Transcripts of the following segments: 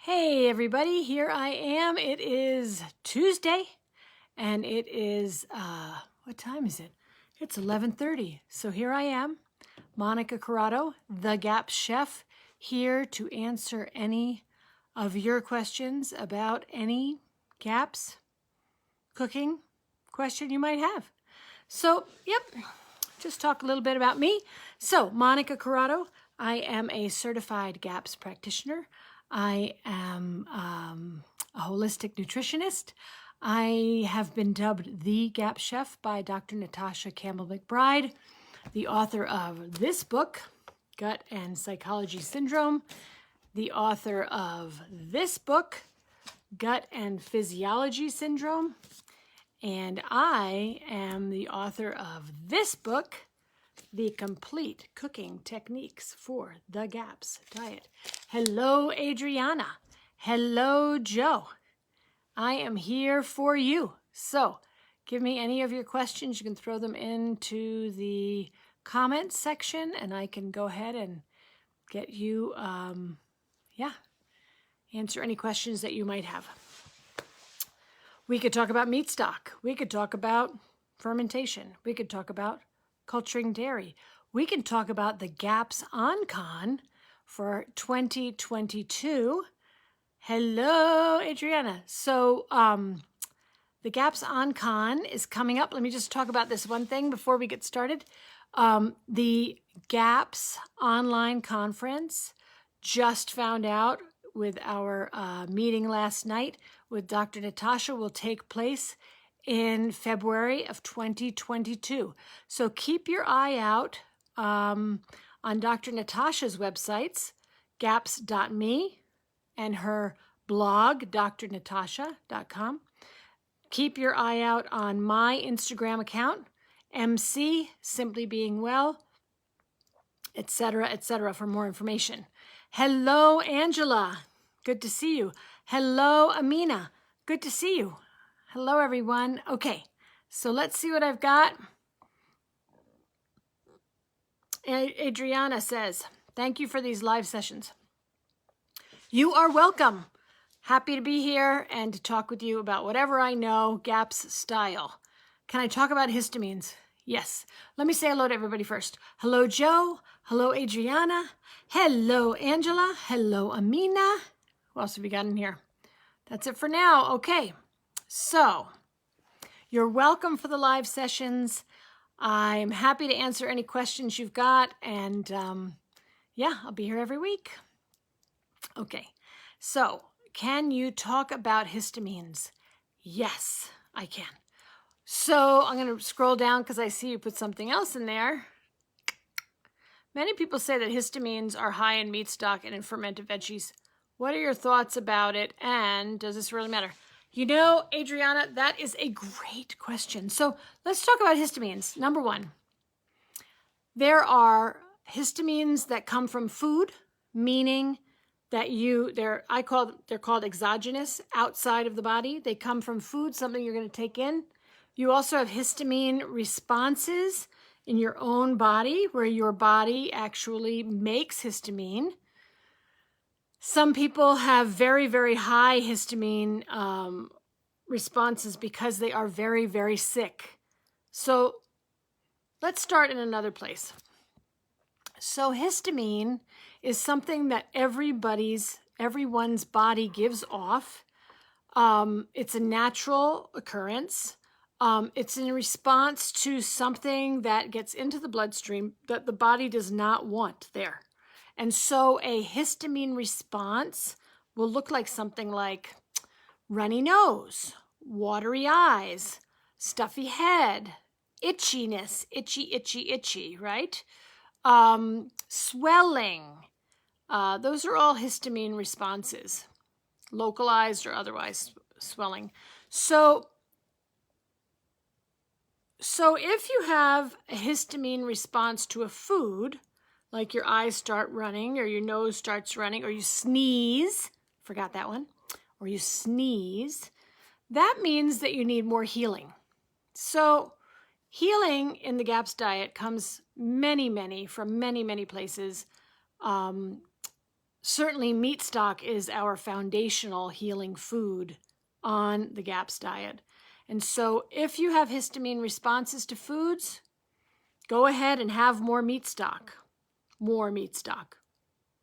Hey everybody, here I am. It is Tuesday and it is, what time is it? It's 11:30. So here I am, Monica Corrado, the Gap Chef, here to answer any of your questions about any Gaps cooking question you might have. So, just talk a little bit about me. So, Monica Corrado, I am a certified Gaps practitioner. I am a holistic nutritionist. I have been dubbed the Gap Chef by Dr. Natasha Campbell McBride, the author of this book, Gut and Psychology Syndrome, the author of this book, Gut and Physiology Syndrome, and I am the author of this book, The Complete Cooking Techniques for the GAPS Diet. Hello, Adriana. Hello, Joe. I am here for you. So give me any of your questions. You can throw them into the comments section and I can go ahead and get you, answer any questions that you might have. We could talk about meat stock. We could talk about fermentation. We could talk about culturing dairy. We can talk about the GAPS on-con for 2022. Hello, Adriana. So the GAPS on-con is coming up. Let me just talk about this one thing before we get started. The GAPS online conference, just found out with our meeting last night with Dr. Natasha, will take place in February of 2022. So keep your eye out on Dr. Natasha's websites, gaps.me, and her blog, drnatasha.com. Keep your eye out on my Instagram account, MC, Simply Being Well, etc., for more information. Hello, Angela. Good to see you. Hello, Amina. Good to see you. Hello, everyone. Okay, so let's see what I've got. Adriana says, thank you for these live sessions. You are welcome. Happy to be here and to talk with you about whatever I know, GAPS style. Can I talk about histamines? Yes. Let me say hello to everybody first. Hello, Joe. Hello, Adriana. Hello, Angela. Hello, Amina. Who else have we got in here? That's it for now. Okay. So, you're welcome for the live sessions. I'm happy to answer any questions you've got, and I'll be here every week. Okay, so can you talk about histamines? Yes, I can. So I'm going to scroll down because I see you put something else in there. Many people say that histamines are high in meat stock and in fermented veggies. What are your thoughts about it, and does this really matter? You know, Adriana, that is a great question. So let's talk about histamines. Number one, there are histamines that come from food, meaning that they're called exogenous, outside of the body. They come from food, something you're going to take in. You also have histamine responses in your own body, where your body actually makes histamine. Some people have very, very high histamine responses because they are very, very sick. So let's start in another place. So histamine is something that everyone's body gives off. It's a natural occurrence. It's in response to something that gets into the bloodstream that the body does not want there. And so a histamine response will look like something like runny nose, watery eyes, stuffy head, itchiness, itchy, right? Swelling. Those are all histamine responses, localized or otherwise swelling. So if you have a histamine response to a food, like your eyes start running or your nose starts running or you sneeze, forgot that one, or you sneeze, that means that you need more healing. So healing in the GAPS diet comes from many places. certainly meat stock is our foundational healing food on the GAPS diet. And so if you have histamine responses to foods, go ahead and have more meat stock. More meat stock.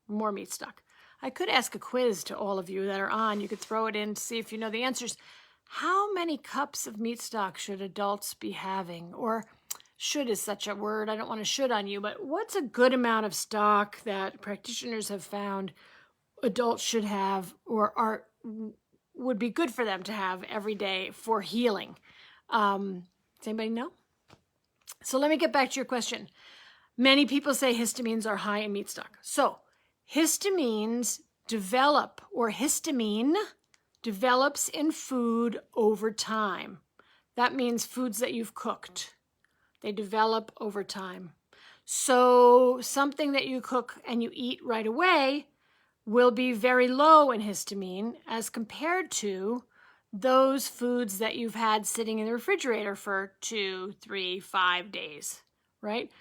More meat stock. I could ask a quiz to all of you that are on. You could throw it in to see if you know the answers. How many cups of meat stock should adults be having? Or should is such a word. I don't want to should on you, but what's a good amount of stock that practitioners have found adults should have or would be good for them to have every day for healing? Does anybody know? So let me get back to your question. Many people say histamines are high in meat stock. So histamines develop, or histamine develops in food over time. That means foods that you've cooked. They develop over time. So something that you cook and you eat right away will be very low in histamine as compared to those foods that you've had sitting in the refrigerator for 2, 3, 5 days, right?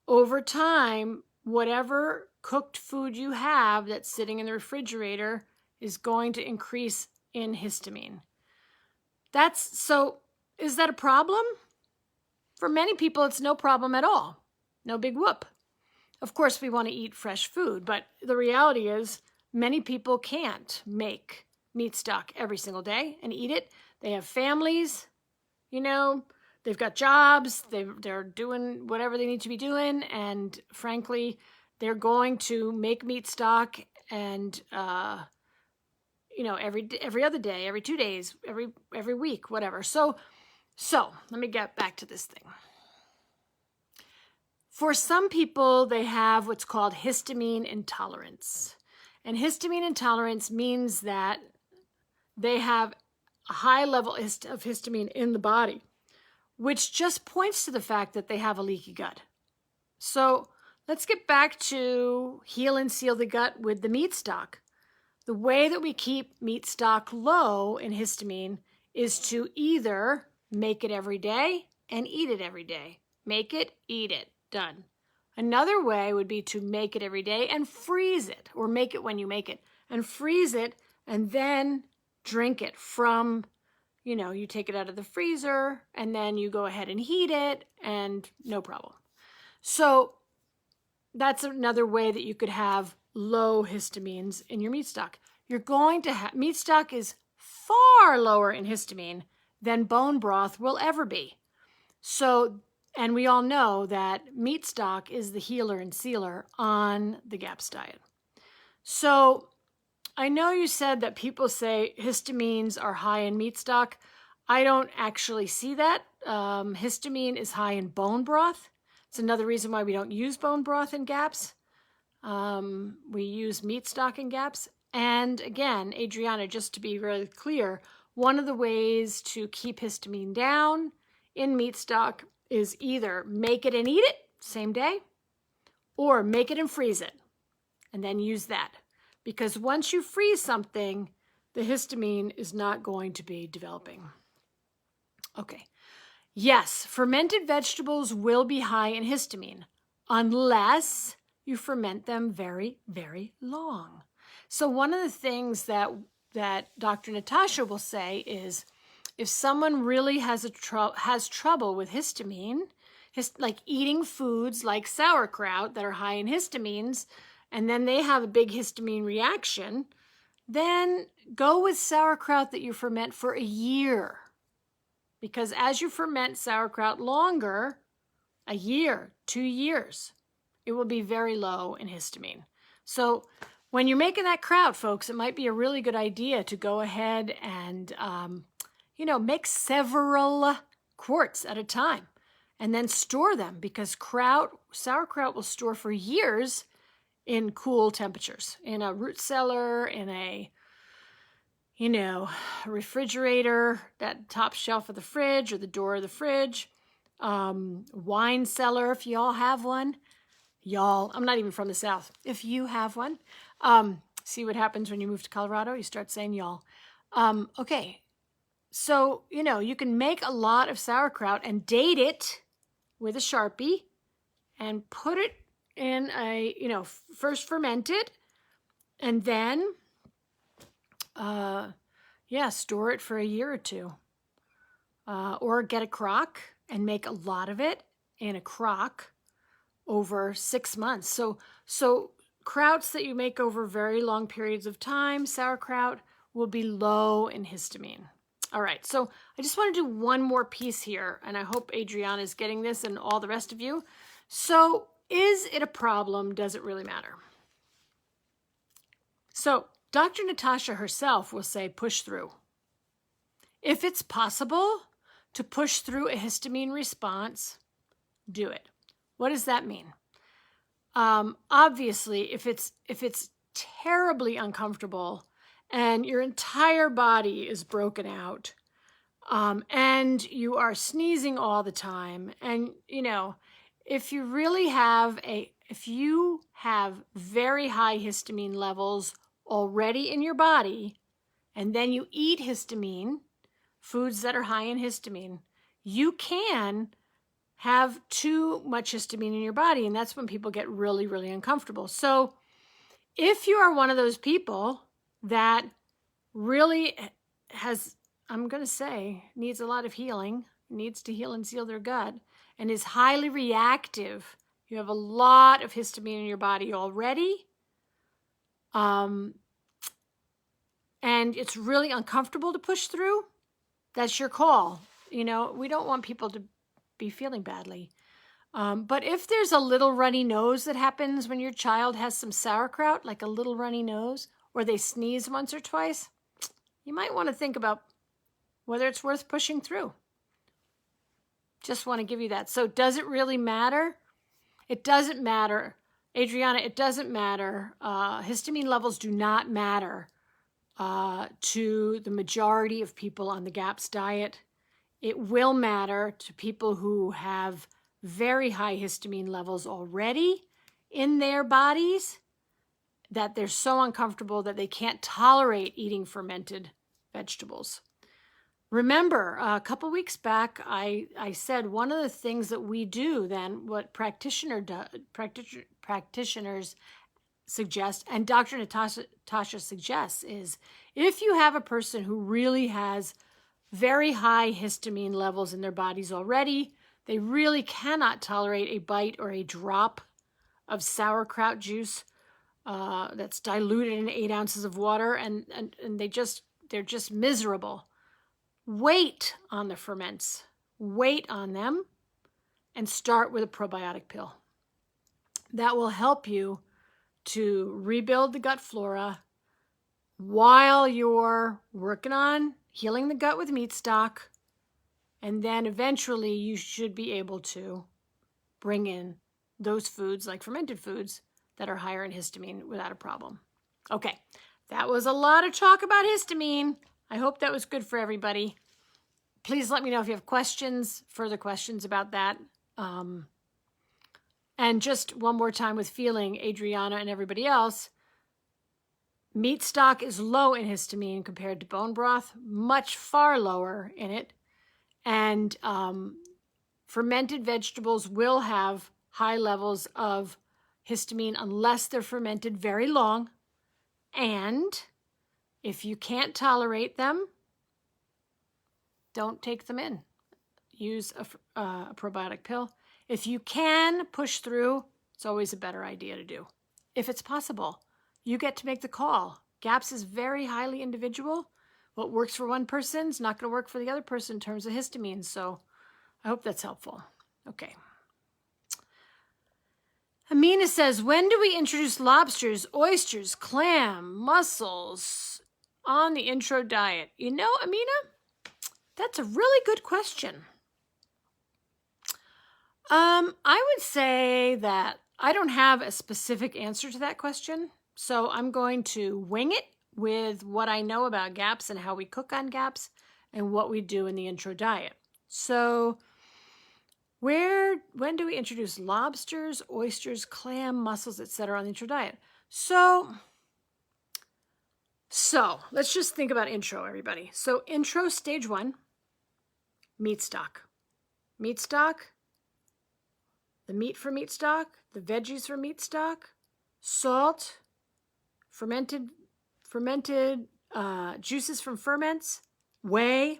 Over time, whatever cooked food you have that's sitting in the refrigerator is going to increase in histamine. So is that a problem? For many people, it's no problem at all. No big whoop. Of course, we want to eat fresh food, but the reality is many people can't make meat stock every single day and eat it. They have families, they've got jobs, they're doing whatever they need to be doing, and frankly, they're going to make meat stock and every other day, every 2 days, every week, whatever. So let me get back to this thing. For some people, they have what's called histamine intolerance. And histamine intolerance means that they have a high level of histamine in the body, which just points to the fact that they have a leaky gut. So let's get back to heal and seal the gut with the meat stock. The way that we keep meat stock low in histamine is to either make it every day and eat it every day. Make it, eat it, done. Another way would be to make it every day and freeze it, or make it when you make it and freeze it and then drink it from, you take it out of the freezer and then you go ahead and heat it and no problem. So that's another way that you could have low histamines in your meat stock. You're going to have, meat stock is far lower in histamine than bone broth will ever be. So, and we all know that meat stock is the healer and sealer on the GAPS diet. So I know you said that people say histamines are high in meat stock. I don't actually see that. Histamine is high in bone broth. It's another reason why we don't use bone broth in GAPS. We use meat stock in GAPS. And again, Adriana, just to be really clear, one of the ways to keep histamine down in meat stock is either make it and eat it same day, or make it and freeze it and then use that. Because once you freeze something, the histamine is not going to be developing. Okay. Yes, fermented vegetables will be high in histamine unless you ferment them very, very long. So one of the things that Dr. Natasha will say is if someone really has trouble with histamine, like eating foods like sauerkraut that are high in histamines, and then they have a big histamine reaction, then go with sauerkraut that you ferment for a year. Because as you ferment sauerkraut longer, a year, 2 years, it will be very low in histamine. So when you're making that kraut, folks, it might be a really good idea to go ahead and, make several quarts at a time and then store them, because sauerkraut will store for years in cool temperatures, in a root cellar, in a, refrigerator, that top shelf of the fridge or the door of the fridge, wine cellar, if you all have one. Y'all, I'm not even from the South. If you have one, see what happens when you move to Colorado, you start saying y'all. Okay, so, you can make a lot of sauerkraut and date it with a Sharpie and put it in first ferment it, And then, store it for a year or two. Or get a crock and make a lot of it in a crock over 6 months. So krauts that you make over very long periods of time, sauerkraut, will be low in histamine. All right, so I just want to do one more piece here, and I hope Adriana is getting this and all the rest of you. So is it a problem? Does it really matter? So Dr. Natasha herself will say push through. If it's possible to push through a histamine response, do it. What does that mean? Obviously, if it's terribly uncomfortable and your entire body is broken out, and you are sneezing all the time, and if you have very high histamine levels already in your body, and then you eat histamine, foods that are high in histamine, you can have too much histamine in your body, and that's when people get really, really uncomfortable. So if you are one of those people that really needs a lot of healing, needs to heal and seal their gut, and is highly reactive, you have a lot of histamine in your body already, and it's really uncomfortable to push through, that's your call. We don't want people to be feeling badly. But if there's a little runny nose that happens when your child has some sauerkraut, like a little runny nose, or they sneeze once or twice, you might want to think about whether it's worth pushing through. Just want to give you that. So does it really matter? It doesn't matter. Adriana, it doesn't matter. Histamine levels do not matter to the majority of people on the GAPS diet. It will matter to people who have very high histamine levels already in their bodies, that they're so uncomfortable that they can't tolerate eating fermented vegetables. Remember, a couple weeks back, I said one of the things that we do then, what practitioners suggest, and Dr. Natasha suggests, is if you have a person who really has very high histamine levels in their bodies already, they really cannot tolerate a bite or a drop of sauerkraut juice that's diluted in 8 ounces of water, and they're just miserable. Wait on the ferments. Wait on them and start with a probiotic pill. That will help you to rebuild the gut flora while you're working on healing the gut with meat stock. And then eventually you should be able to bring in those foods, like fermented foods, that are higher in histamine without a problem. Okay, that was a lot of talk about histamine. I hope that was good for everybody. Please let me know if you have questions, further questions about that. And just one more time with feeling, Adriana and everybody else, meat stock is low in histamine compared to bone broth, much far lower in it. And fermented vegetables will have high levels of histamine unless they're fermented very long. And if you can't tolerate them, don't take them in. Use a probiotic pill. If you can push through, it's always a better idea to do. If it's possible, you get to make the call. GAPS is very highly individual. What works for one person is not going to work for the other person in terms of histamine. So I hope that's helpful. Okay. Amina says, when do we introduce lobsters, oysters, clam, mussels on the intro diet? Amina, that's a really good question. I would say that I don't have a specific answer to that question. So I'm going to wing it with what I know about GAPS and how we cook on GAPS and what we do in the intro diet. So when do we introduce lobsters, oysters, clam, mussels, etc. on the intro diet? So let's just think about intro, everybody. So intro stage 1, meat stock. Meat stock, the meat for meat stock, the veggies for meat stock, salt, fermented juices from ferments, whey,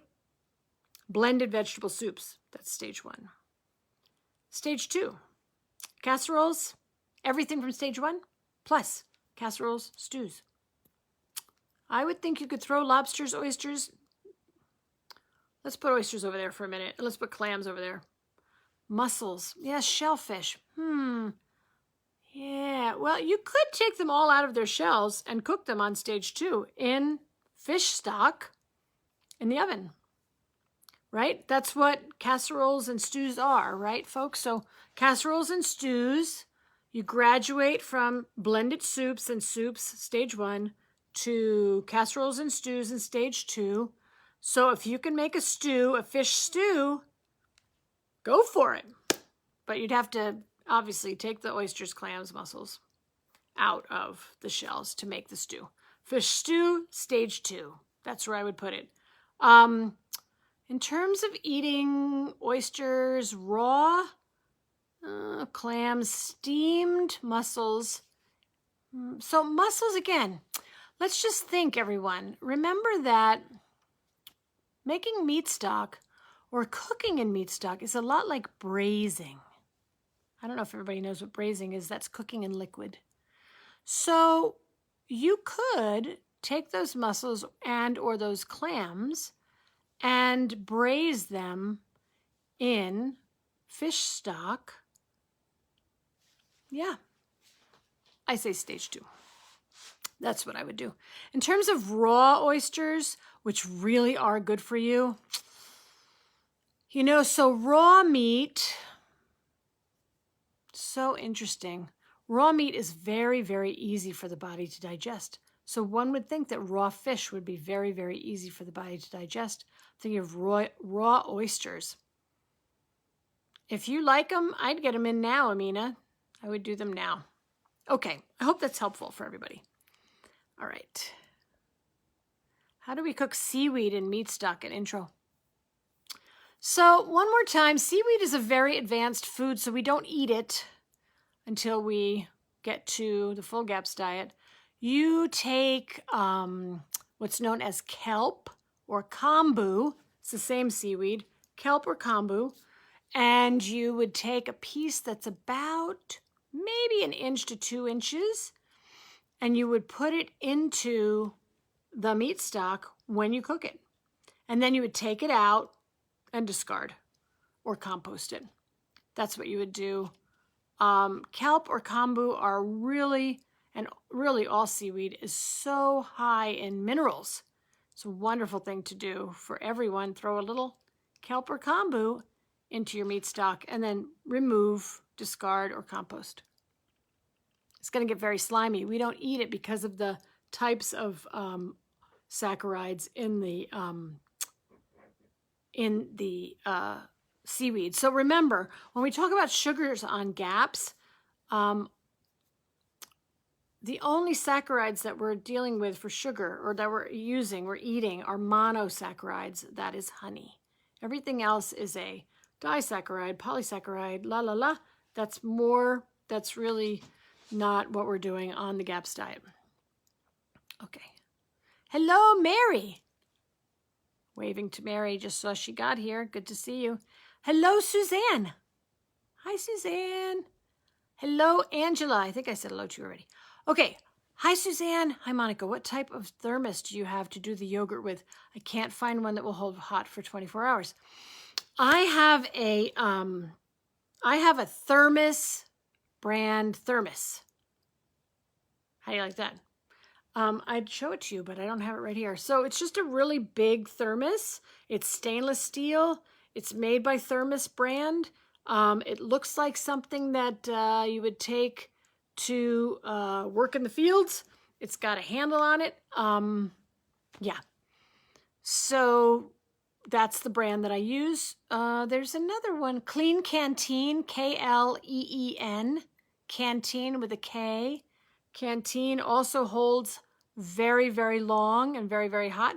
blended vegetable soups. That's stage 1. Stage 2, casseroles, everything from stage 1, plus casseroles, stews. I would think you could throw lobsters, oysters. Let's put oysters over there for a minute. And let's put clams over there. Mussels. Yeah, shellfish. Yeah, well, you could take them all out of their shells and cook them on stage 2 in fish stock in the oven. Right? That's what casseroles and stews are, right, folks? So casseroles and stews, you graduate from blended soups and soups, stage 1, to casseroles and stews in stage 2. So if you can make a stew, a fish stew, go for it. But you'd have to obviously take the oysters, clams, mussels out of the shells to make the stew. Fish stew, stage 2. That's where I would put it. In terms of eating oysters raw, clams steamed, mussels. So mussels again. Let's just think, everyone. Remember that making meat stock or cooking in meat stock is a lot like braising. I don't know if everybody knows what braising is. That's cooking in liquid. So you could take those mussels and or those clams and braise them in fish stock. Yeah, I say stage 2. That's what I would do. In terms of raw oysters, which really are good for you, so raw meat, so interesting. Raw meat is very, very easy for the body to digest. So one would think that raw fish would be very, very easy for the body to digest. Thinking of raw oysters. If you like them, I'd get them in now, Amina. I would do them now. Okay, I hope that's helpful for everybody. All right. How do we cook seaweed in meat stock? An intro. So one more time, seaweed is a very advanced food, so we don't eat it until we get to the full GAPS diet. You take what's known as kelp or kombu. It's the same seaweed, kelp or kombu. And you would take a piece that's about maybe 1 inch to 2 inches, and you would put it into the meat stock when you cook it. And then you would take it out and discard or compost it. That's what you would do. Kelp or kombu are really all seaweed is so high in minerals. It's a wonderful thing to do for everyone. Throw a little kelp or kombu into your meat stock and then remove, discard, or compost. It's going to get very slimy. We don't eat it because of the types of saccharides in the seaweed. So remember, when we talk about sugars on GAPS, the only saccharides that we're dealing with for sugar or that we're eating are monosaccharides. That is honey. Everything else is a disaccharide, polysaccharide, That's really not what we're doing on the GAPS diet. Okay. Hello, Mary. Waving to Mary, just saw she got here. Good to see you. Hello, Suzanne. Hi, Suzanne. Hello, Angela. I think I said hello to you already. Okay. Hi, Suzanne. Hi, Monica. What type of thermos do you have to do the yogurt with? I can't find one that will hold hot for 24 hours. I have a thermos brand thermos. How do you like that? I'd show it to you, but I don't have it right here. So it's just a really big thermos. It's stainless steel. It's made by Thermos brand. It looks like something that you would take to work in the fields. It's got a handle on it. Yeah. So that's the brand that I use. There's another one, Clean Canteen, Kleen, Canteen with a K. Canteen also holds very, very long and very, very hot.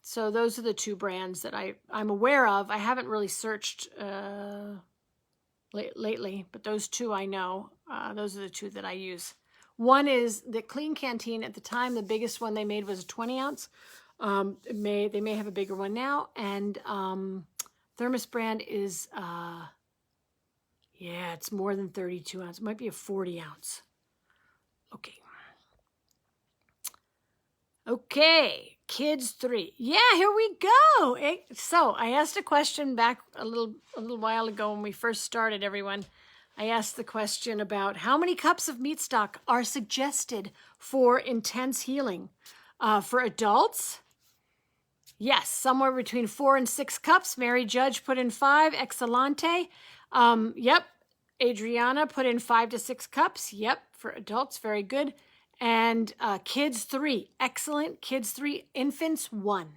So those are the two brands that I'm aware of. I haven't really searched lately, but those two I know. Those are the two that I use. One is the Clean Canteen. At the time, the biggest one they made was a 20 ounce. They may have a bigger one now. And Thermos brand is, yeah, it's more than 32 ounce. It might be a 40 ounce. Okay. Okay, kids 3. Yeah, here we go. So I asked a question back a little while ago when we first started, everyone. I asked the question about how many cups of meat stock are suggested for intense healing. For adults, yes, somewhere between 4 and 6 cups. Mary Judge put in 5. Excelente. Yep. Adriana put in 5 to 6 cups. Yep. For adults, very good. And kids 3. Excellent. Kids 3. Infants 1.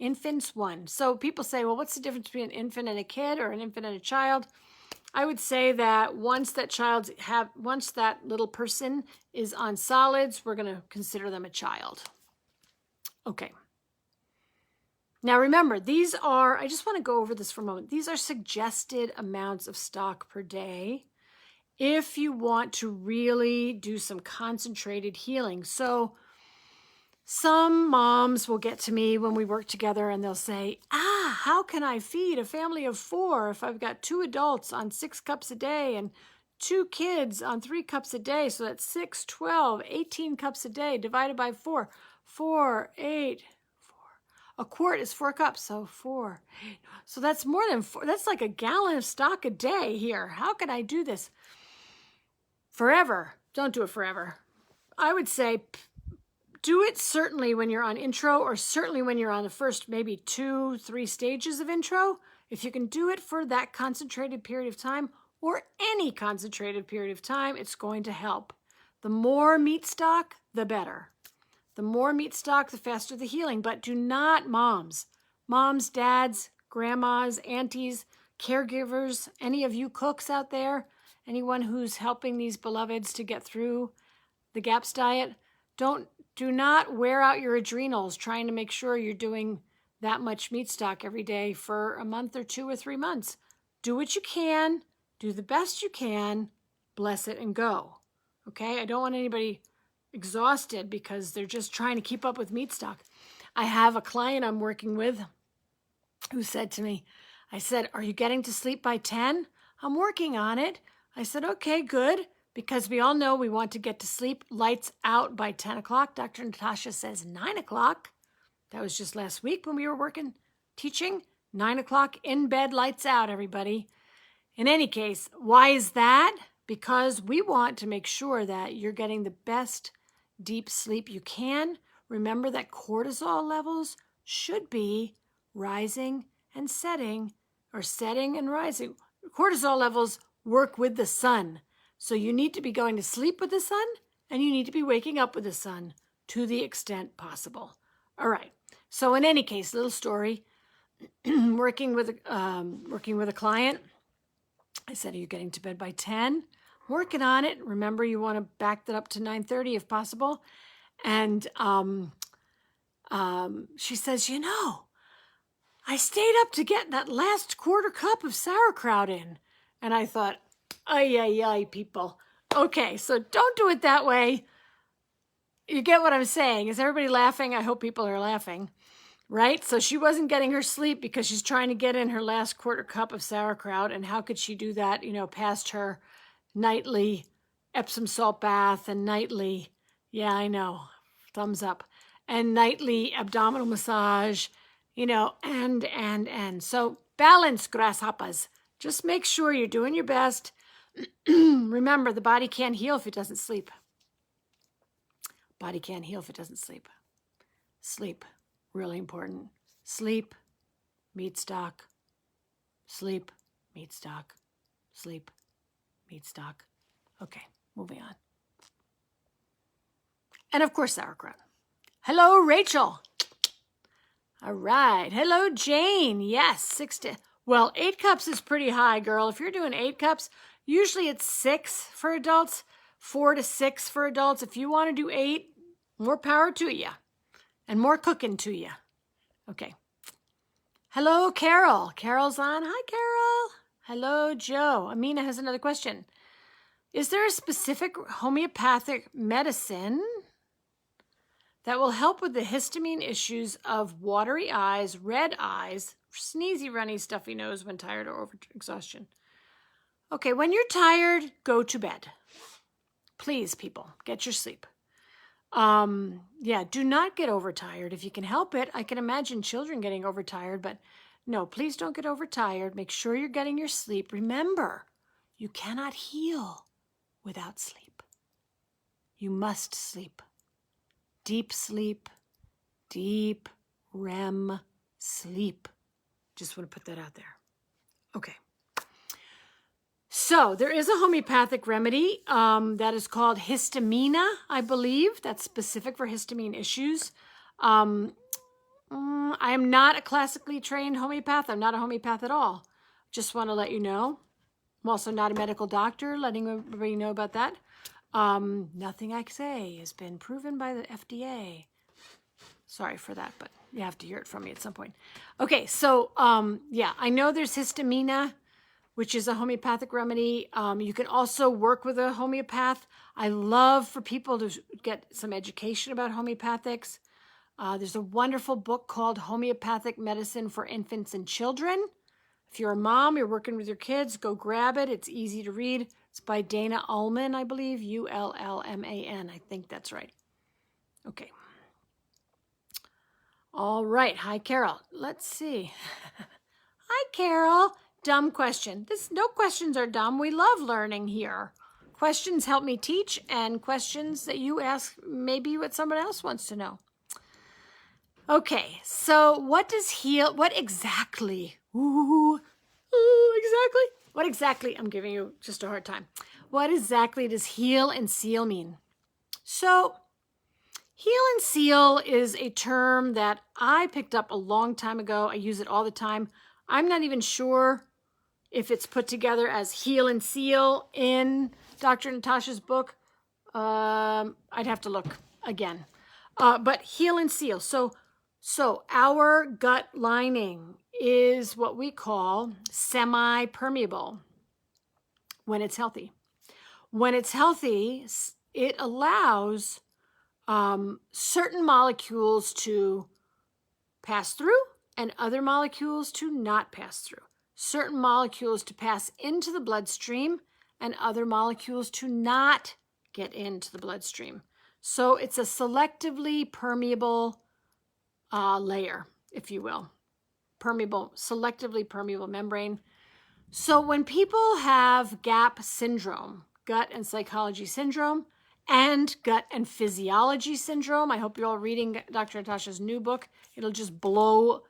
Infants 1. So people say, well, what's the difference between an infant and a kid or an infant and a child? I would say that once that little person is on solids, we're going to consider them a child. Okay. Now remember, these are, I just want to go over this for a moment. These are suggested amounts of stock per day if you want to really do some concentrated healing. So some moms will get to me when we work together and they'll say, how can I feed a family of 4 if I've got 2 adults on 6 cups a day and 2 kids on 3 cups a day? So that's 6, 12, 18 cups a day divided by 4. 4, 8, 4. A quart is 4 cups, so 4, 8. So that's more than 4. That's like a gallon of stock a day here. How can I do this? Forever. Don't do it forever. I would say do it certainly when you're on intro, or certainly when you're on the first maybe 2, 3 stages of intro. If you can do it for that concentrated period of time, or any concentrated period of time, it's going to help. The more meat stock, the better. The more meat stock, the faster the healing. But do not, moms, dads, grandmas, aunties, caregivers, any of you cooks out there, anyone who's helping these beloveds to get through the GAPS diet, do not wear out your adrenals trying to make sure you're doing that much meat stock every day for a month or 2 or 3 months. Do what you can, do the best you can, bless it and go. Okay? I don't want anybody exhausted because they're just trying to keep up with meat stock. I have a client I'm working with who said to me, I said, are you getting to sleep by 10? I'm working on it. I said, okay, good. Because we all know we want to get to sleep, lights out by 10 o'clock. Dr. Natasha says 9 o'clock. That was just last week when we were teaching. 9 o'clock, in bed, lights out, everybody. In any case, why is that? Because we want to make sure that you're getting the best deep sleep you can. Remember that cortisol levels should be rising and setting, or setting and rising. Cortisol levels work with the sun. So you need to be going to sleep with the sun, and you need to be waking up with the sun to the extent possible. All right. So in any case, little story, working with a client. I said, are you getting to bed by 10? Working on it. Remember, you want to back that up to 9:30 if possible. And she says, I stayed up to get that last quarter cup of sauerkraut in. And I thought, ay, people. Okay, so don't do it that way. You get what I'm saying. Is everybody laughing? I hope people are laughing, right? So she wasn't getting her sleep because she's trying to get in her last quarter cup of sauerkraut. And how could she do that, past her nightly Epsom salt bath and nightly, yeah, I know, thumbs up, and nightly abdominal massage, and. So balance, grasshoppers. Just make sure you're doing your best. Remember, the body can't heal if it doesn't sleep. Body can't heal if it doesn't sleep. Sleep, really important. Sleep, meat stock. Sleep, meat stock. Sleep, meat stock. Okay, moving on. And of course, sauerkraut. Hello, Rachel. All right. Hello, Jane. Yes, 8 cups is pretty high, girl. If you're doing 8 cups, usually it's 6 for adults, 4 to 6 for adults. If you want to do 8, more power to you and more cooking to you. Okay. Hello, Carol. Carol's on. Hi, Carol. Hello, Joe. Amina has another question. Is there a specific homeopathic medicine that will help with the histamine issues of watery eyes, red eyes, sneezy, runny, stuffy nose when tired or overexhaustion? Okay, when you're tired, go to bed. Please, people, get your sleep. Yeah, do not get overtired if you can help it. I can imagine children getting overtired, but no, please don't get overtired. Make sure you're getting your sleep. Remember, you cannot heal without sleep. You must sleep. Deep sleep, deep REM sleep. Just want to put that out there. Okay. So there is a homeopathic remedy that is called histamina, I believe. That's specific for histamine issues. I am not a classically trained homeopath. I'm not a homeopath at all. Just want to let you know. I'm also not a medical doctor, letting everybody know about that. Nothing I say has been proven by the FDA. Sorry for that, but you have to hear it from me at some point. Okay, so yeah, I know there's histamina, which is a homeopathic remedy. You can also work with a homeopath. I love for people to get some education about homeopathics. There's a wonderful book called Homeopathic Medicine for Infants and Children. If you're a mom, you're working with your kids, go grab it. It's easy to read. It's by Dana Ullman, I believe, Ullman. I think that's right. Okay. All right. Hi, Carol. Let's see. Hi, Carol. Dumb question. No questions are dumb. We love learning here. Questions help me teach, and questions that you ask maybe what someone else wants to know. Okay, so what exactly? What exactly? I'm giving you just a hard time. What exactly does heal and seal mean? So, heal and seal is a term that I picked up a long time ago. I use it all the time. I'm not even sure if it's put together as heal and seal in Dr. Natasha's book. I'd have to look again. But heal and seal. So our gut lining is what we call semi-permeable when it's healthy. When it's healthy, it allows certain molecules to pass through and other molecules to not pass through. Certain molecules to pass into the bloodstream and other molecules to not get into the bloodstream. So it's a selectively permeable layer, if you will. Selectively permeable membrane. So when people have GAP syndrome, gut and psychology syndrome, and gut and physiology syndrome, I hope you're all reading Dr. Natasha's new book. It'll just blow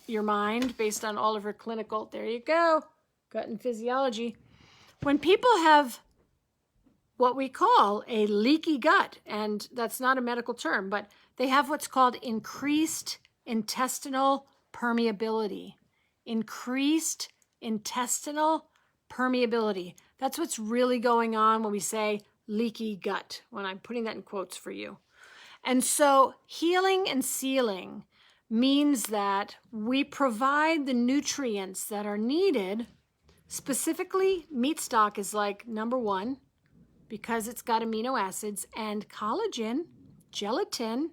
your mind based on all of her clinical, there you go, gut and physiology. When people have what we call a leaky gut, and that's not a medical term, but they have what's called increased intestinal permeability. Increased intestinal permeability. That's what's really going on when we say leaky gut, when I'm putting that in quotes for you. And so healing and sealing means that we provide the nutrients that are needed. Specifically, meat stock is like number one because it's got amino acids and collagen, gelatin,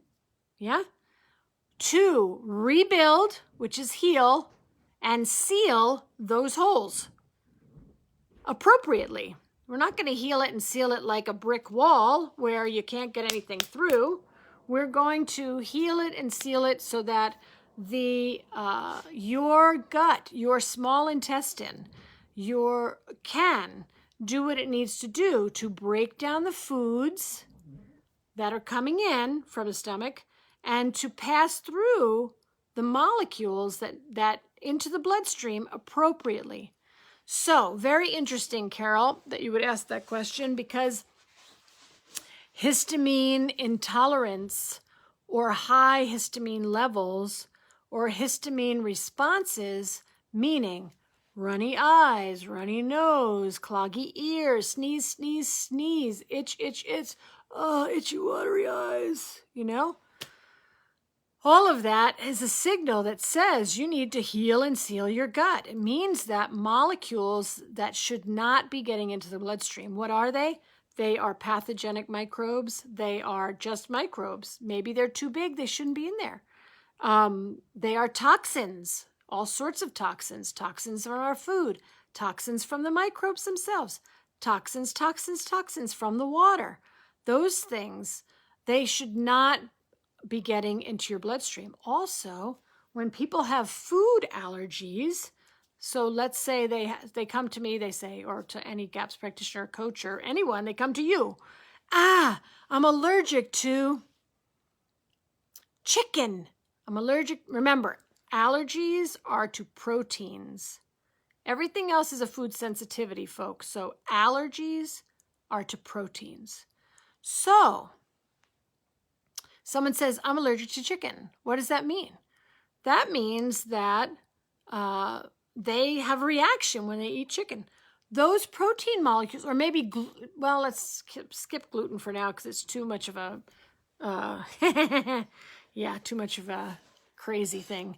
yeah? 2, rebuild, which is heal, and seal those holes appropriately. We're not going to heal it and seal it like a brick wall where you can't get anything through. We're going to heal it and seal it so that your gut, your small intestine, can do what it needs to do to break down the foods that are coming in from the stomach and to pass through the molecules that into the bloodstream appropriately. So, very interesting, Carol, that you would ask that question, because histamine intolerance or high histamine levels or histamine responses, meaning runny eyes, runny nose, cloggy ears, sneeze, sneeze, sneeze, itch, itch, itch, itchy, watery eyes, you know? All of that is a signal that says you need to heal and seal your gut. It means that molecules that should not be getting into the bloodstream, what are they? They are pathogenic microbes. They are just microbes. Maybe they're too big. They shouldn't be in there. They are toxins, all sorts of toxins, toxins from our food, toxins from the microbes themselves, toxins from the water. Those things, they should not be getting into your bloodstream. Also, when people have food allergies, so let's say they come to me, they say, or to any GAPS practitioner, coach, or anyone, they come to you. I'm allergic to chicken. I'm allergic. Remember, allergies are to proteins. Everything else is a food sensitivity, folks. So allergies are to proteins. So someone says, I'm allergic to chicken. What does that mean? That means that they have a reaction when they eat chicken. Those protein molecules, or maybe, well, let's skip gluten for now because it's too much of a, too much of a crazy thing.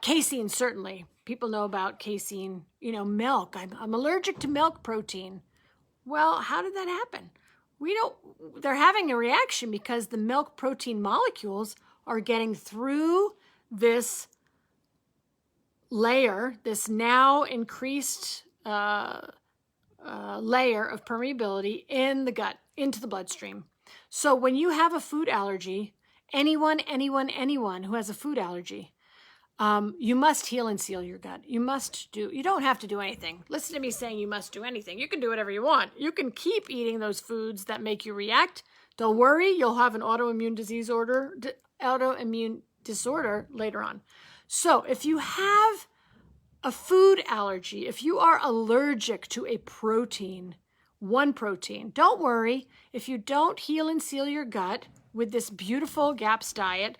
Casein, certainly. People know about casein, milk. I'm allergic to milk protein. Well, how did that happen? They're having a reaction because the milk protein molecules are getting through this layer, this now increased layer of permeability in the gut, into the bloodstream. So when you have a food allergy, anyone who has a food allergy, you must heal and seal your gut. You don't have to do anything. Listen to me saying you must do anything. You can do whatever you want. You can keep eating those foods that make you react. Don't worry, you'll have an autoimmune disorder later on. So if you have a food allergy, if you are allergic to a protein, one protein, don't worry. If you don't heal and seal your gut with this beautiful GAPS diet,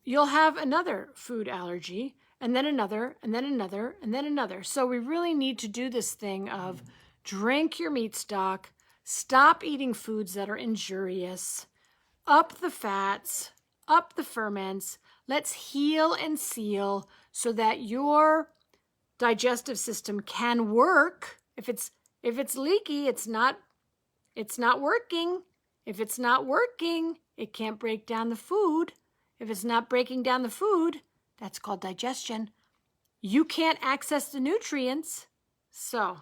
you'll have another food allergy, and then another, and then another, and then another. So we really need to do this thing of drink your meat stock, stop eating foods that are injurious, up the fats, up the ferments. Let's heal and seal so that your digestive system can work. If it's leaky, it's not working. If it's not working, it can't break down the food. If it's not breaking down the food, that's called digestion. You can't access the nutrients. So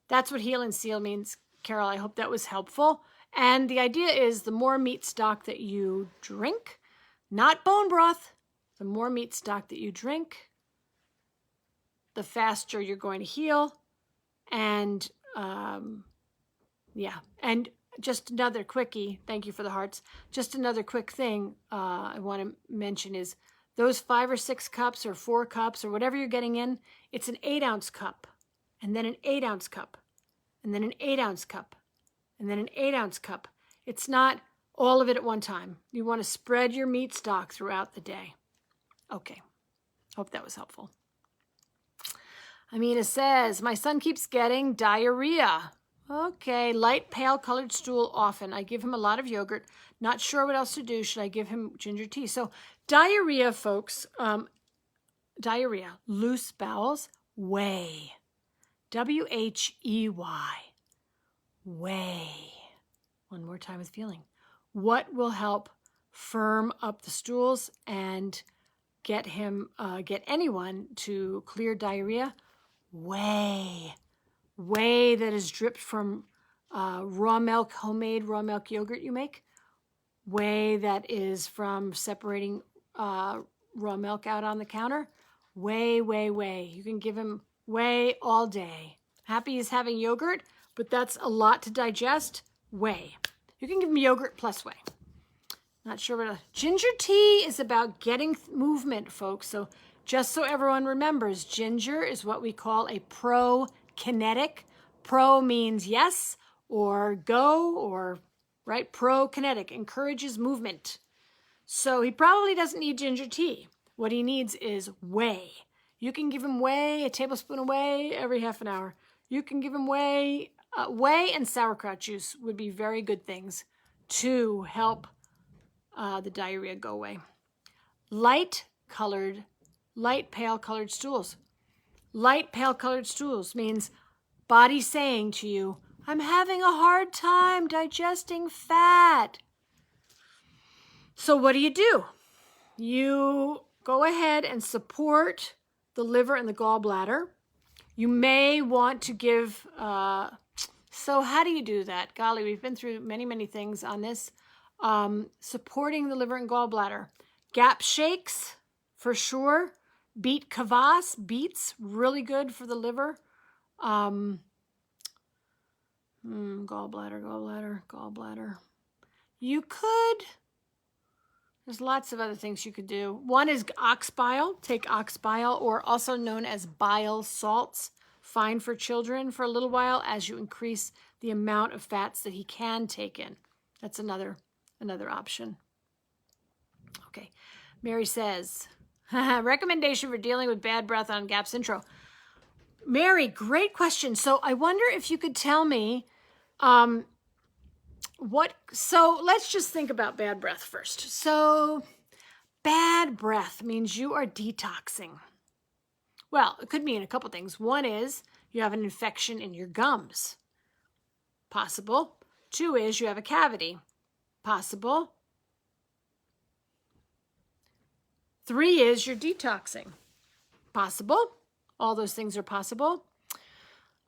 that's what heal and seal means, Carol. I hope that was helpful. And the idea is the more meat stock that you drink, not bone broth, the more meat stock that you drink, the faster you're going to heal. And and just another quickie, thank you for the hearts. Just another quick thing I want to mention is those 5 or 6 cups or 4 cups or whatever you're getting in, it's an 8-ounce cup, and then an 8-ounce cup, and then an 8-ounce cup, and then an 8-ounce cup. It's not all of it at one time. You want to spread your meat stock throughout the day. Okay, hope that was helpful. Amina says, my son keeps getting diarrhea. Okay, light pale colored stool often. I give him a lot of yogurt. Not sure what else to do. Should I give him ginger tea? So diarrhea, folks, diarrhea, loose bowels, whey. W-H-E-Y, whey. One more time with feeling. What will help firm up the stools and get anyone to clear diarrhea? Whey. Whey that is dripped from raw milk, homemade raw milk yogurt you make. Whey that is from separating raw milk out on the counter. Whey, whey, whey. You can give him whey all day. Happy he's having yogurt, but that's a lot to digest. Whey. You can give him yogurt plus whey. Not sure what ginger tea is about getting movement, folks. So just so everyone remembers, ginger is what we call a pro-kinetic. Pro means yes or go or, right? Pro-kinetic, encourages movement. So he probably doesn't need ginger tea. What he needs is whey. You can give him whey, a tablespoon of whey every half an hour. You can give him whey. Whey and sauerkraut juice would be very good things to help the diarrhea go away. Light pale colored stools. Light pale colored stools means body saying to you, I'm having a hard time digesting fat. So what do? You go ahead and support the liver and the gallbladder. You may want to give, so how do you do that? Golly, we've been through many, many things on this. Supporting the liver and gallbladder. Gap shakes, for sure. Beet kvass, beets, really good for the liver. Gallbladder. You could, there's lots of other things you could do. One is ox bile. Take ox bile, or also known as bile salts. Fine for children for a little while as you increase the amount of fats that he can take in. That's another option. Okay. Mary says, recommendation for dealing with bad breath on GAPS intro. Mary, great question. So I wonder if you could tell me so let's just think about bad breath first. So bad breath means you are detoxing. Well, it could mean a couple things. One is you have an infection in your gums. Possible. 2 is you have a cavity. Possible. 3 is you're detoxing. Possible. All those things are possible.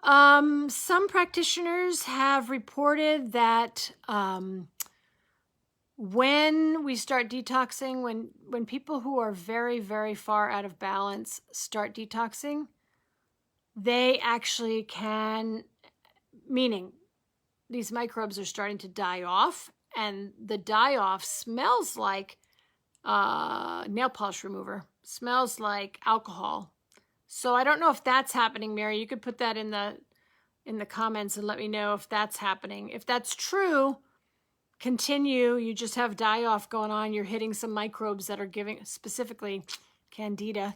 Some practitioners have reported that when we start detoxing, when people who are very, very far out of balance start detoxing, they actually can, meaning these microbes are starting to die off, and the die-off smells like nail polish remover, smells like alcohol. So I don't know if that's happening, Mary. You could put that in the comments and let me know if that's happening. If that's true, continue. You just have die-off going on. You're hitting some microbes that are giving, specifically candida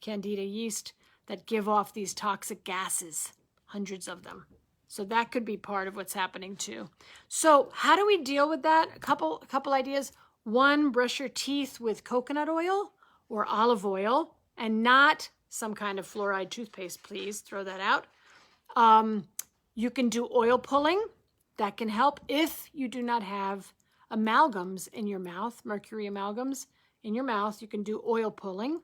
yeast, that give off these toxic gases, hundreds of them. So that could be part of what's happening too. So how do we deal with that? A couple ideas. 1, brush your teeth with coconut oil or olive oil, and not some kind of fluoride toothpaste, please. Throw that out. You can do oil pulling. That can help if you do not have amalgams in your mouth, mercury amalgams in your mouth. You can do oil pulling.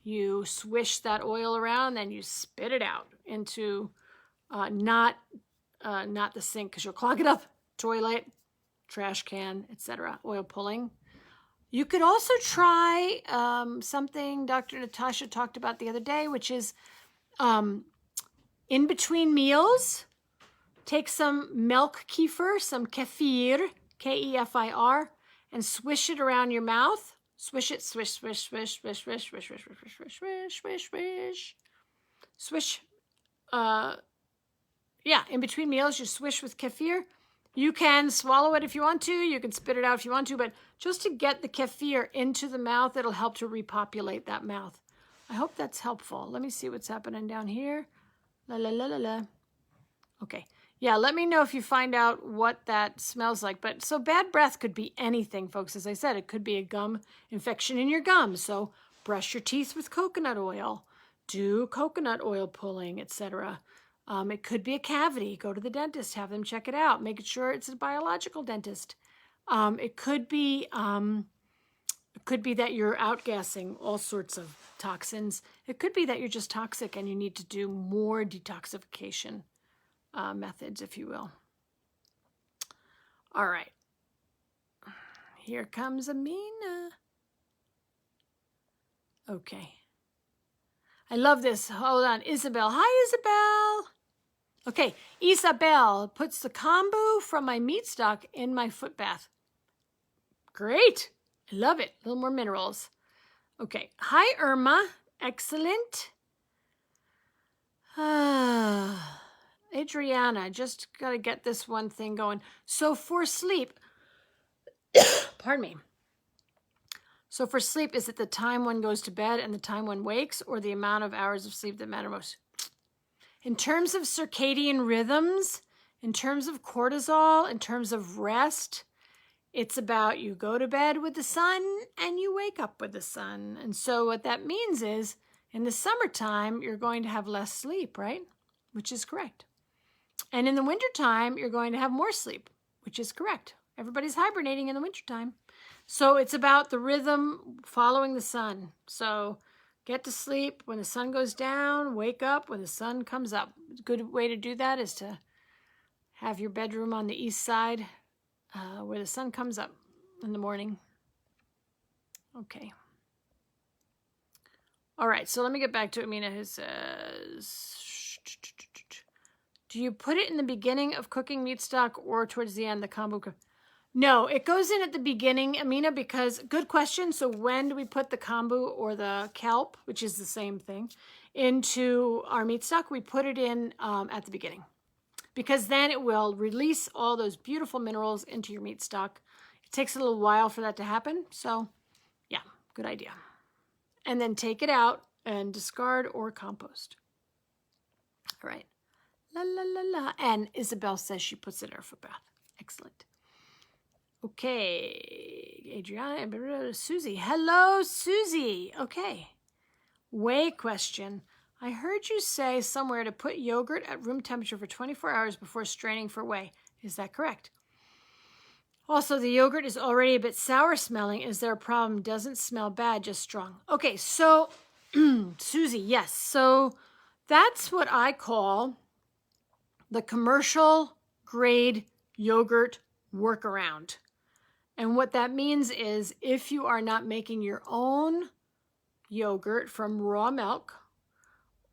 You swish that oil around, then you spit it out into not the sink, because you'll clog it up, toilet, trash can, etc. Oil pulling. You could also try something Dr. Natasha talked about the other day, which is in between meals, take some milk kefir, some kefir, K-E-F-I-R, and swish it around your mouth. Swish it, swish, swish, swish, swish, swish, swish, swish, swish, swish, swish, swish, swish. Swish. Yeah, in between meals, you swish with kefir. You can swallow it if you want to. You can spit it out if you want to. But just to get the kefir into the mouth, it'll help to repopulate that mouth. I hope that's helpful. Let me see what's happening down here. La, la, la, la, la. Okay. Yeah, let me know if you find out what that smells like. But so bad breath could be anything, folks. As I said, it could be a gum infection in your gums. So brush your teeth with coconut oil. Do coconut oil pulling, etc. It could be a cavity. Go to the dentist, have them check it out, make sure it's a biological dentist. It could be that you're outgassing all sorts of toxins. It could be that you're just toxic and you need to do more detoxification methods, if you will. All right. Here comes Amina. Okay. I love this. Hold on. Isabel. Hi, Isabel. Okay. Isabel puts the kombu from my meat stock in my foot bath. Great. I love it. A little more minerals. Okay. Hi, Irma. Excellent. Adriana, just got to get this one thing going. So for sleep, pardon me. So for sleep, is it the time one goes to bed and the time one wakes, or the amount of hours of sleep that matter most? In terms of circadian rhythms, in terms of cortisol, in terms of rest, It's about you go to bed with the sun and you wake up with the sun. And so what that means is in the summertime, you're going to have less sleep, right? Which is correct. And in the wintertime, you're going to have more sleep, which is correct. Everybody's hibernating in the wintertime. So it's about the rhythm following the sun. So get to sleep when the sun goes down, wake up when the sun comes up. A good way to do that is to have your bedroom on the east side where the sun comes up in the morning. Okay. All right, so let me get back to Amina, who says, do you put it in the beginning of cooking meat stock or towards the end, the kombu? No, it goes in at the beginning, Amina, because, good question. So when do we put the kombu or the kelp, which is the same thing, into our meat stock? We put it in at the beginning, because then it will release all those beautiful minerals into your meat stock. It takes a little while for that to happen. So yeah, good idea. And then take it out and discard or compost. All right. La, la, la, la. And Isabel says she puts it in her foot bath. Excellent. Okay. Adriana, Susie. Hello, Susie. Okay. Whey question. I heard you say somewhere to put yogurt at room temperature for 24 hours before straining for whey. Is that correct? Also, the yogurt is already a bit sour smelling. Is there a problem? Doesn't smell bad, just strong. Okay, so Susie, yes. So that's what I call the commercial grade yogurt workaround. And what that means is if you are not making your own yogurt from raw milk,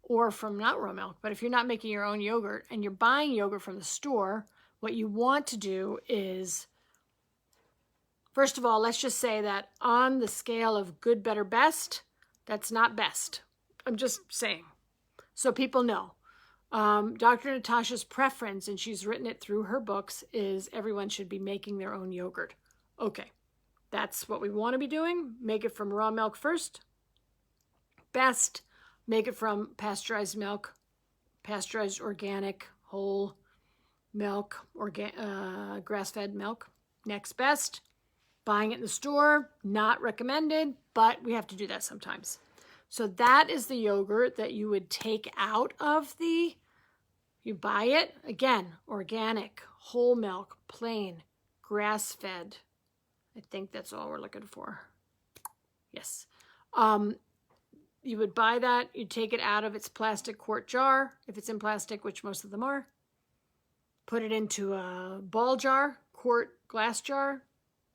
or from not raw milk, but if you're not making your own yogurt and you're buying yogurt from the store, what you want to do is, first of all, let's just say that on the scale of good, better, best, that's not best. I'm just saying. So people know. Dr. Natasha's preference, and she's written it through her books, is everyone should be making their own yogurt. Okay, that's what we want to be doing. Make it from raw milk first. Best. Make it from pasteurized milk, pasteurized organic, whole milk, grass-fed milk. Next best, buying it in the store, not recommended, but we have to do that sometimes. So that is the yogurt that you would take out of you buy it, again, organic, whole milk, plain, grass-fed. I think that's all we're looking for. Yes. You would buy that, you'd take it out of its plastic quart jar, if it's in plastic, which most of them are. Put it into a ball jar, quart glass jar,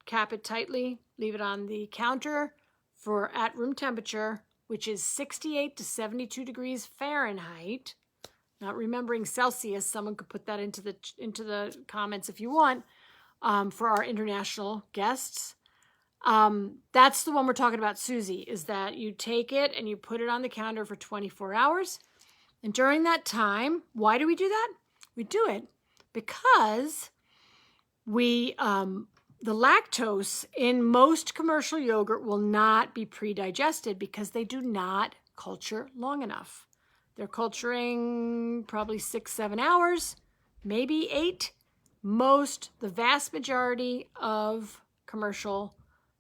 cap it tightly, leave it on the counter for at room temperature, which is 68 to 72 degrees Fahrenheit. Not remembering Celsius, someone could put that into the comments if you want, for our international guests. That's the one we're talking about, Susie, is that you take it and you put it on the counter for 24 hours. And during that time, why do we do that? We do it because the lactose in most commercial yogurt will not be pre-digested because they do not culture long enough. They're culturing probably 6-7 hours, maybe 8. The vast majority of commercial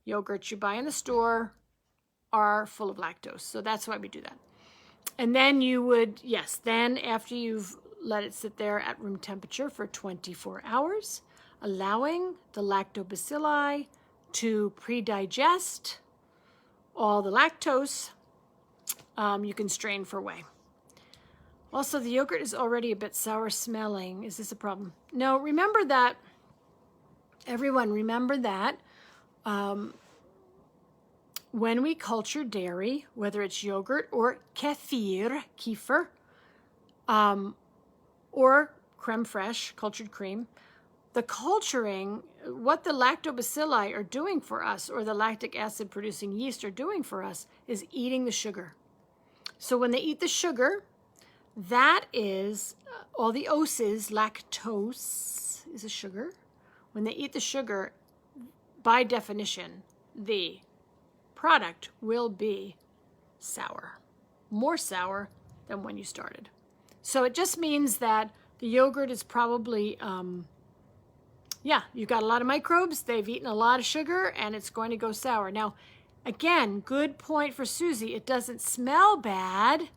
yogurts you buy in the store are full of lactose. So that's why we do that. And then you would, then after you've let it sit there at room temperature for 24 hours, allowing the lactobacilli to pre-digest all the lactose, you can strain for whey. Also, the yogurt is already a bit sour smelling. Is this a problem? No, remember that, everyone, remember that when we culture dairy, whether it's yogurt or kefir, or creme fraiche, cultured cream, the culturing, what the lactobacilli are doing for us, or the lactic acid producing yeast are doing for us, is eating the sugar. So when they eat the sugar, that is all the oses, lactose is a sugar. When they eat the sugar, by definition, the product will be sour, more sour than when you started. So it just means that the yogurt is probably yeah, you've got a lot of microbes. They've eaten a lot of sugar, and it's going to go sour. Now, again, good point for Susie. It doesn't smell bad,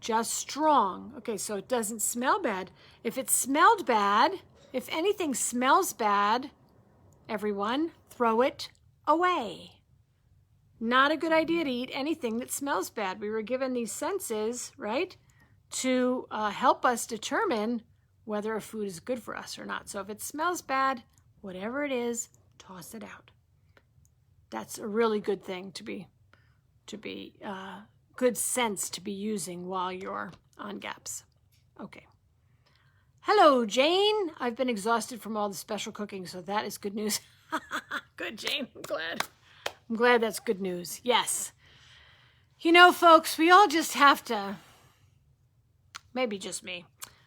just strong. Okay, so it doesn't smell bad. If it smelled bad, if anything smells bad, everyone, throw it away. Not a good idea to eat anything that smells bad. We were given these senses, right, to help us determine whether a food is good for us or not. So if it smells bad, whatever it is, toss it out. That's a really good thing to be good sense to be using while you're on GAPS. Okay. Hello, Jane. I've been exhausted from all the special cooking, so that is good news. Good, Jane. I'm glad that's good news. Yes. You know, folks, we all just have to, maybe just me,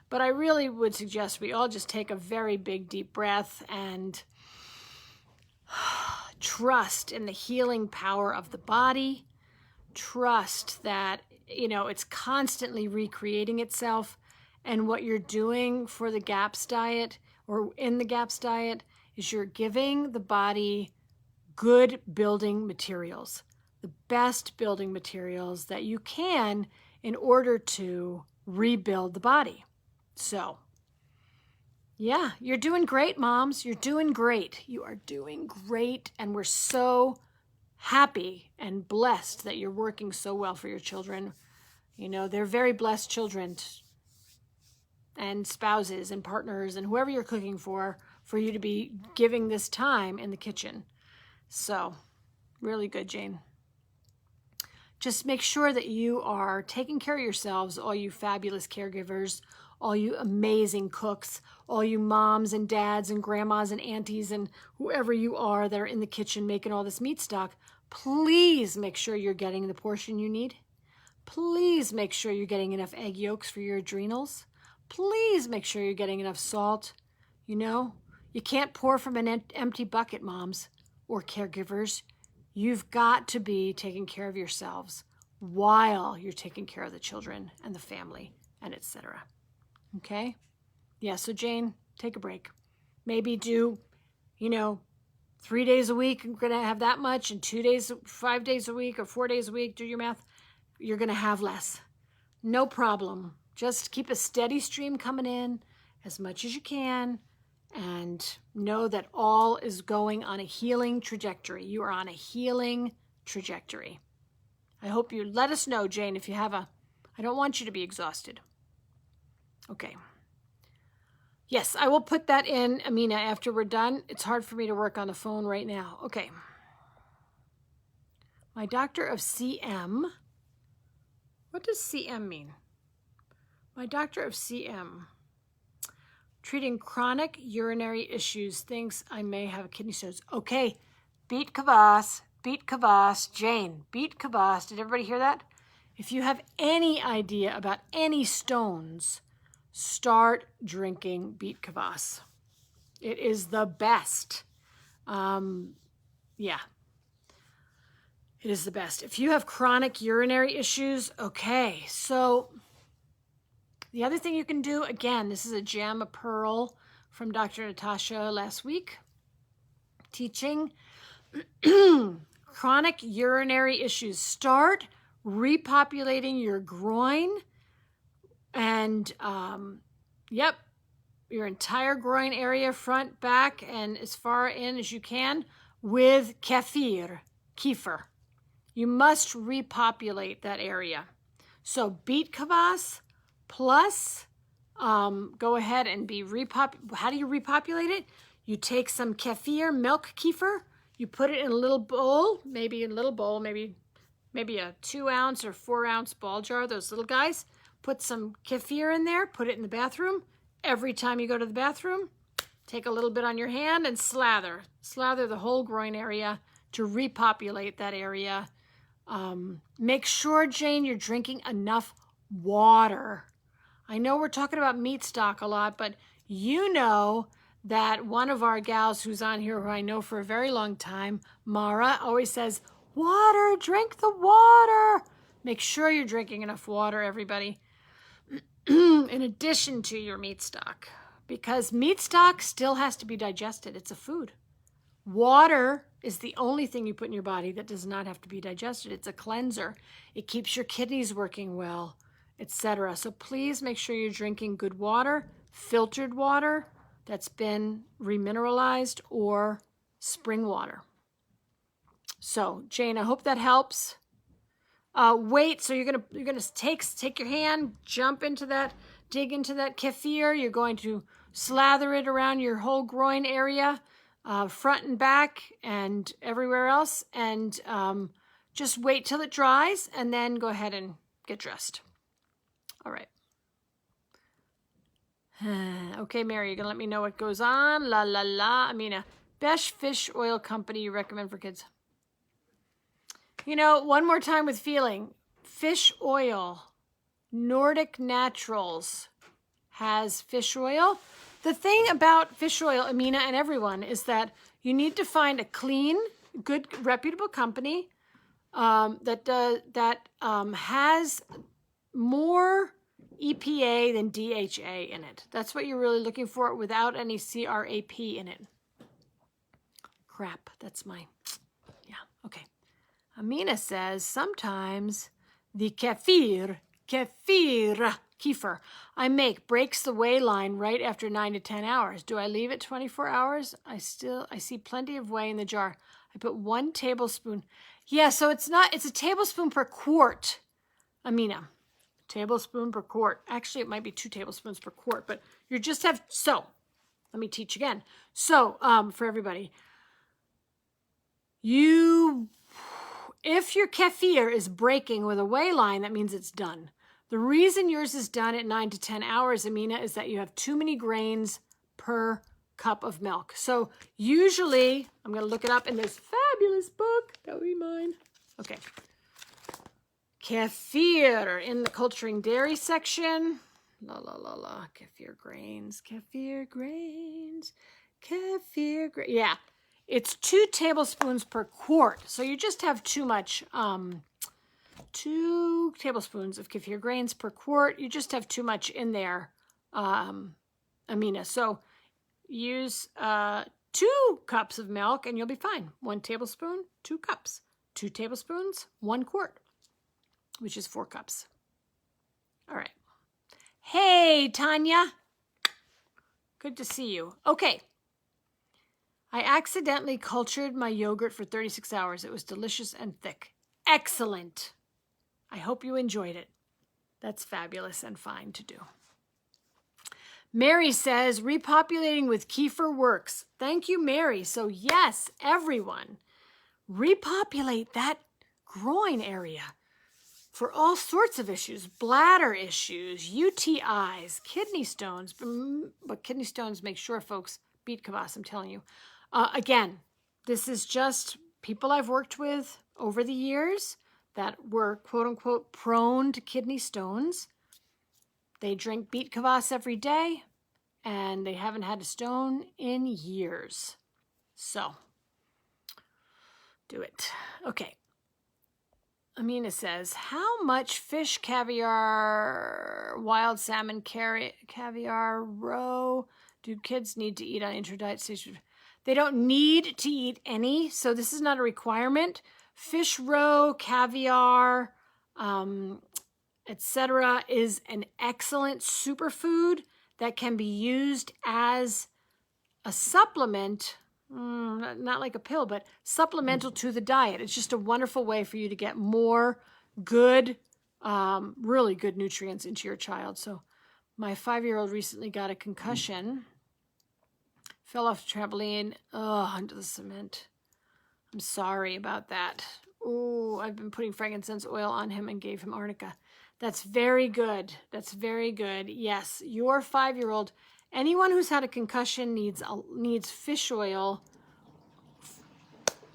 but I really would suggest we all just take a very big, deep breath and trust in the healing power of the body. Trust that, you know, it's constantly recreating itself. And what you're doing for the GAPS diet or in the GAPS diet is you're giving the body good building materials, the best building materials that you can in order to rebuild the body. So, yeah, you're doing great, moms. You're doing great. You are doing great. And we're so happy and blessed that you're working so well for your children. You know, they're very blessed children and spouses and partners and whoever you're cooking for you to be giving this time in the kitchen. So, really good, Jane. Just make sure that you are taking care of yourselves, all you fabulous caregivers, all you amazing cooks, all you moms and dads and grandmas and aunties and whoever you are that are in the kitchen making all this meat stock. Please make sure you're getting the portion you need. Please make sure you're getting enough egg yolks for your adrenals. Please make sure you're getting enough salt. You know, you can't pour from an empty bucket, moms or caregivers. You've got to be taking care of yourselves while you're taking care of the children and the family and etc. Okay? Yeah, so Jane, take a break. Maybe do, 3 days a week, you're going to have that much, and 2 days, 5 days a week, or 4 days a week, do your math, you're going to have less. No problem. Just keep a steady stream coming in as much as you can, and know that all is going on a healing trajectory. You are on a healing trajectory. I hope you let us know, Jane, if you have I don't want you to be exhausted. Okay. Yes, I will put that in, Amina, after we're done. It's hard for me to work on the phone right now. Okay. My doctor of CM. What does CM mean? My doctor of CM. Treating chronic urinary issues, thinks I may have kidney stones. Okay, beat kvass, Jane, beat kvass. Did everybody hear that? If you have any idea about any stones, start drinking beet kvass. It is the best. Yeah, it is the best. If you have chronic urinary issues, okay, so the other thing you can do, again, this is a gem, a pearl from Dr. Natasha last week, teaching chronic urinary issues. Start repopulating your groin and, your entire groin area, front, back, and as far in as you can with kefir. You must repopulate that area. So beet kvass, plus, go ahead and how do you repopulate it? You take some kefir, milk kefir, you put it in a little bowl, maybe a 2 ounce or 4 ounce ball jar, those little guys. Put some kefir in there, put it in the bathroom. Every time you go to the bathroom, take a little bit on your hand and slather the whole groin area to repopulate that area. Make sure, Jane, you're drinking enough water. I know we're talking about meat stock a lot, but you know that one of our gals who's on here, who I know for a very long time, Mara, always says, water, drink the water. Make sure you're drinking enough water, everybody, in addition to your meat stock, because meat stock still has to be digested. It's a food. Water is the only thing you put in your body that does not have to be digested. It's a cleanser. It keeps your kidneys working well, etc. So please make sure you're drinking good water, filtered water that's been remineralized, or spring water. So Jane, I hope that helps. Wait, so you're gonna take your hand, jump into that, dig into that kefir. You're going to slather it around your whole groin area, front and back and everywhere else, and just wait till it dries and then go ahead and get dressed. All right. Okay, Mary, you're gonna let me know what goes on. La la la. Amina, best fish oil company you recommend for kids? You know, one more time with feeling. Fish oil. Nordic Naturals has fish oil. The thing about fish oil, Amina and everyone, is that you need to find a clean, good, reputable company that has more EPA than DHA in it. That's what you're really looking for, without any CRAP in it. Crap, that's my, yeah, okay. Amina says, sometimes the kefir I make breaks the whey line right after 9 to 10 hours. Do I leave it 24 hours? I see plenty of whey in the jar. I put 1 tablespoon. Yeah, so it's a tablespoon per quart, Amina. Tablespoon per quart. Actually, it might be 2 tablespoons per quart, but you just have, so, let me teach again. So, for everybody, if your kefir is breaking with a whey line, that means it's done. The reason yours is done at 9 to 10 hours, Amina, is that you have too many grains per cup of milk. So usually, I'm going to look it up in this fabulous book. That would be mine. Okay. Kefir in the culturing dairy section. La, la, la, la. Kefir grains. Yeah. It's 2 tablespoons per quart. So you just have too much, 2 tablespoons of kefir grains per quart. You just have too much in there, Amina. So use 2 cups of milk and you'll be fine. 1 tablespoon, 2 cups. 2 tablespoons, 1 quart, which is 4 cups. All right. Hey, Tanya. Good to see you. Okay. I accidentally cultured my yogurt for 36 hours. It was delicious and thick. Excellent. I hope you enjoyed it. That's fabulous and fine to do. Mary says, repopulating with kefir works. Thank you, Mary. So yes, everyone, repopulate that groin area for all sorts of issues, bladder issues, UTIs, kidney stones. But kidney stones, make sure, folks, beat kvass, I'm telling you. Again, this is just people I've worked with over the years that were, quote unquote, prone to kidney stones. They drink beet kvass every day, and they haven't had a stone in years. So, do it. Okay. Amina says, how much fish, caviar, wild salmon, caviar, roe do kids need to eat on intradiet stage? They don't need to eat any, so this is not a requirement. Fish roe, caviar, etc. is an excellent superfood that can be used as a supplement, not like a pill, but supplemental to the diet. It's just a wonderful way for you to get more good, really good nutrients into your child. So my 5-year-old recently got a concussion. Fell off the trampoline, onto the cement. I'm sorry about that. Oh, I've been putting frankincense oil on him and gave him arnica. That's very good. That's very good. Yes, your 5-year-old, anyone who's had a concussion needs fish oil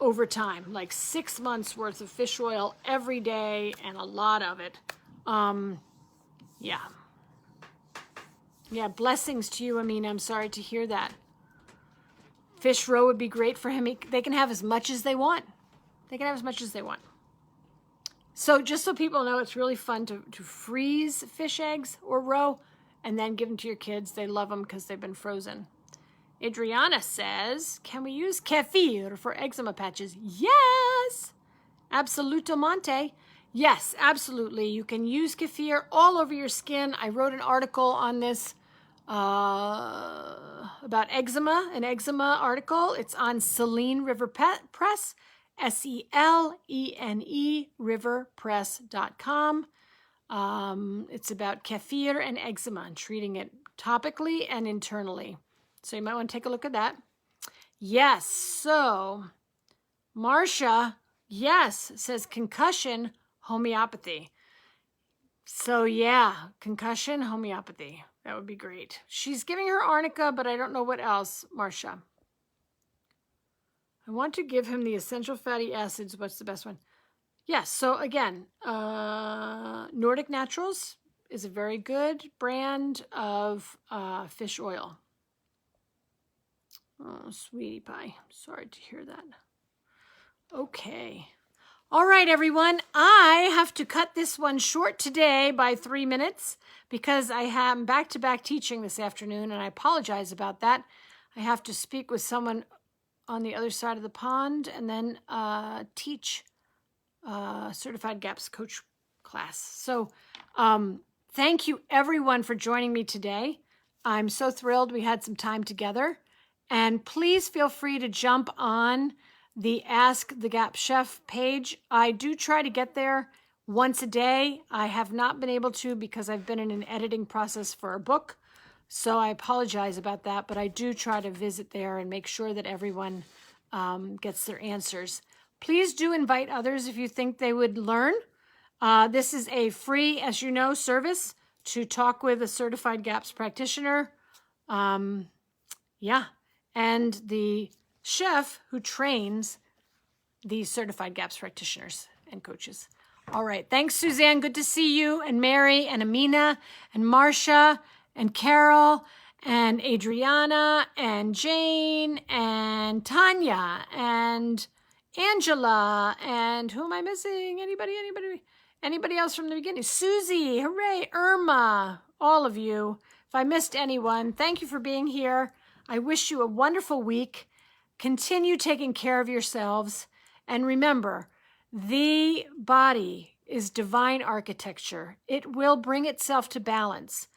over time, like 6 months worth of fish oil every day and a lot of it. Yeah. Yeah, blessings to you, Amina. I'm sorry to hear that. Fish roe would be great for him. They can have as much as they want. They can have as much as they want. So just so people know, it's really fun to freeze fish eggs or roe and then give them to your kids. They love them because they've been frozen. Adriana says, can we use kefir for eczema patches? Yes! Absolutamente. Yes, absolutely. You can use kefir all over your skin. I wrote an article on this about eczema, an eczema article. It's on Selene River Press, SELENE riverpress.com. It's about kefir and eczema and treating it topically and internally. So you might want to take a look at that. Yes, so Marcia, yes, says concussion, homeopathy. So yeah, concussion, homeopathy. That would be great. She's giving her arnica, but I don't know what else, Marcia. I want to give him the essential fatty acids. What's the best one? Yes, so again, Nordic Naturals is a very good brand of fish oil. Oh, sweetie pie. Sorry to hear that. Okay. All right, everyone. I have to cut this one short today by 3 minutes because I am back-to-back teaching this afternoon, and I apologize about that. I have to speak with someone on the other side of the pond and then teach Certified GAPS coach class. So thank you, everyone, for joining me today. I'm so thrilled we had some time together. And please feel free to jump on the Ask the Gap Chef page. I do try to get there once a day. I have not been able to because I've been in an editing process for a book. So I apologize about that, but I do try to visit there and make sure that everyone gets their answers. Please do invite others if you think they would learn. This is a free, as you know, service to talk with a certified GAPS practitioner. And the chef who trains the certified GAPS practitioners and coaches. All right. Thanks, Suzanne. Good to see you. And Mary and Amina and Marcia and Carol and Adriana and Jane and Tanya and Angela and who am I missing? Anybody else from the beginning? Susie, hooray, Irma, all of you. If I missed anyone, thank you for being here. I wish you a wonderful week. Continue taking care of yourselves. And remember, the body is divine architecture. It will bring itself to balance.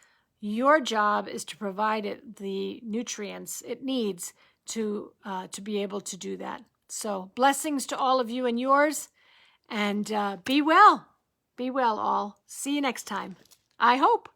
Your job is to provide it the nutrients it needs to be able to do that. So blessings to all of you and yours. And be well. Be well, all. See you next time. I hope.